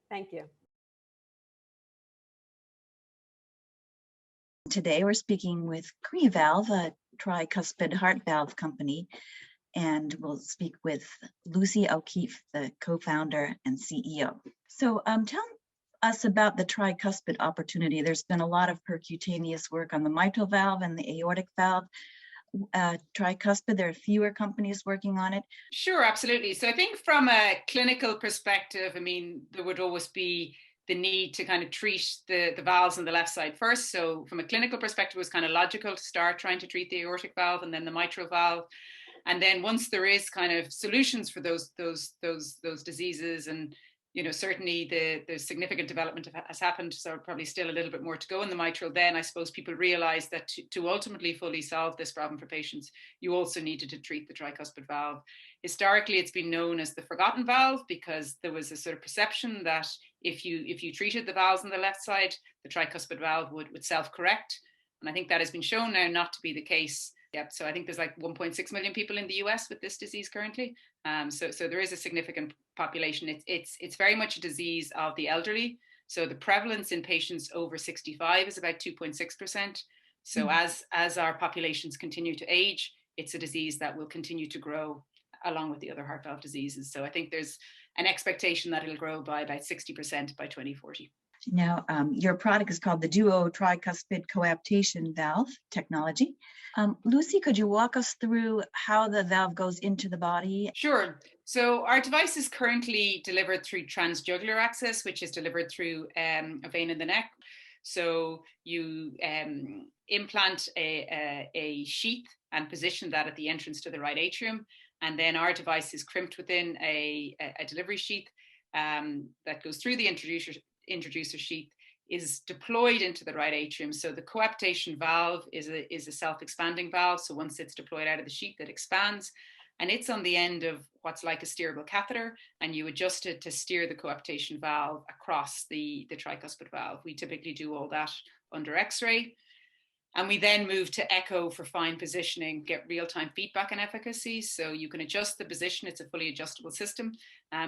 Thank you. Today, we're speaking with CreValve, a tricuspid heart valve company, and we'll speak with Lucy O'Keefe, the co-founder and CEO. So tell us about the tricuspid opportunity. There's been a lot of percutaneous work on the mitral valve and the aortic valve. Tricuspid, there are fewer companies working on it. Sure, absolutely. So I think from a clinical perspective, I mean, there would always be the need to kind of treat the valves on the left side first. So from a clinical perspective, it was kind of logical to start trying to treat the aortic valve and then the mitral valve. And then once there is kind of solutions for those diseases, and certainly the significant development has happened, so probably still a little bit more to go in the mitral, then I suppose people realize that to ultimately fully solve this problem for patients, you also needed to treat the tricuspid valve. Historically, it's been known as the forgotten valve because there was a sort of perception that if you treated the valves on the left side, the tricuspid valve would self-correct. And I think that has been shown now not to be the case. Yep. So I think there's like 1.6 million people in the US with this disease currently. So there is a significant population. It's very much a disease of the elderly. So the prevalence in patients over 65 is about 2.6%. So as our populations continue to age, it's a disease that will continue to grow along with the other heart valve diseases. So I think there's an expectation that it'll grow by about 60% by 2040. Now, your product is called the Duo Tricuspid Coaptation Valve technology. Lucy, could you walk us through how the valve goes into the body? Sure. So our device is currently delivered through transjugular access, which is delivered through a vein in the neck. So you implant a sheath and position that at the entrance to the right atrium. And then our device is crimped within a delivery sheath that goes through the introducer sheath, is deployed into the right atrium. So the coaptation valve is a self-expanding valve. So once it's deployed out of the sheath, it expands, and it's on the end of what's like a steerable catheter, and you adjust it to steer the coaptation valve across the tricuspid valve. We typically do all that under X-ray. And we then move to echo for fine positioning, get real-time feedback and efficacy. So you can adjust the position. It's a fully adjustable system.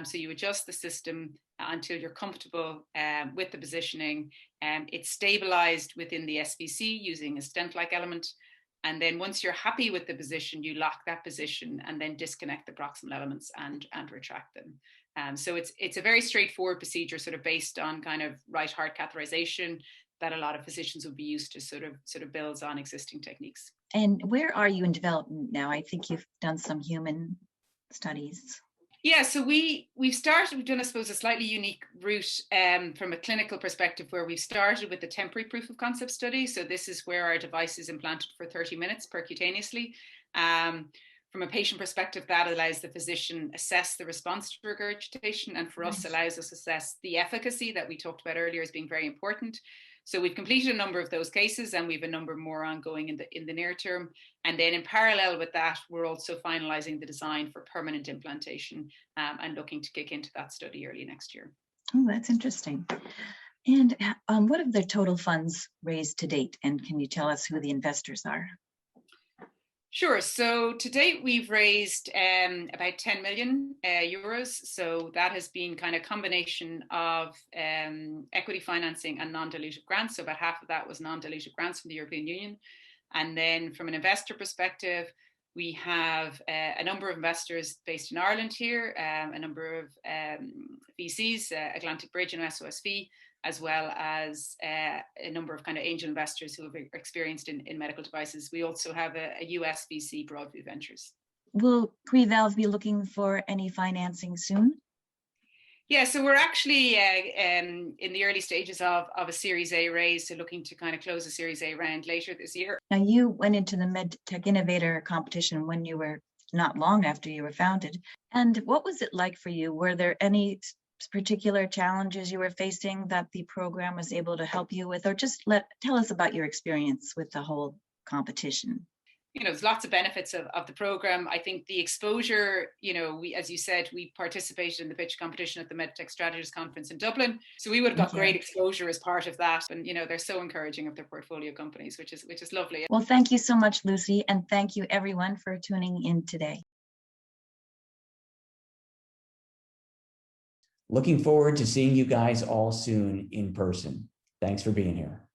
So you adjust the system until you're comfortable with the positioning. It's stabilized within the SVC using a stent-like element. And then once you're happy with the position, you lock that position and then disconnect the proximal elements and retract them. So it's a very straightforward procedure, sort of based on kind of right heart catheterization that a lot of physicians would be used to, sort of builds on existing techniques. And where are you in development now? I think you've done some human studies. Yeah, so we've done, I suppose, a slightly unique route from a clinical perspective, where we've started with the temporary proof of concept study. So this is where our device is implanted for 30 minutes percutaneously. From a patient perspective, that allows the physician assess the response to regurgitation, and for us allows us to assess the efficacy that we talked about earlier as being very important. So we've completed a number of those cases, and we have a number more ongoing in the near term. And then in parallel with that, we're also finalizing the design for permanent implantation and looking to kick into that study early next year. Oh, that's interesting. And what have the total funds raised to date? And can you tell us who the investors are? Sure. So to date, we've raised about 10 million euros. So that has been kind of combination of equity financing and non-dilutive grants. So about half of that was non-dilutive grants from the European Union. And then from an investor perspective, we have a number of investors based in Ireland here, a number of VCs, Atlantic Bridge and SOSV, as well as a number of kind of angel investors who have experienced in medical devices. We also have a US VC, Broadview Ventures. Will QuiValve be looking for any financing soon? Yeah, so we're actually in the early stages of a Series A raise, so looking to kind of close a Series A round later this year. Now, you went into the MedTech Innovator competition when you were not long after you were founded. And what was it like for you? Were there any particular challenges you were facing that the program was able to help you with, or just tell us about your experience with the whole competition? You know, there's lots of benefits of the program. I think the exposure, you know, as you said, we participated in the pitch competition at the MedTech Strategist conference in Dublin. So we would have got great exposure as part of that. And, you know, they're so encouraging of their portfolio companies, which is lovely. Well, thank you so much, Lucy. And thank you everyone for tuning in today. Looking forward to seeing you guys all soon in person. Thanks for being here.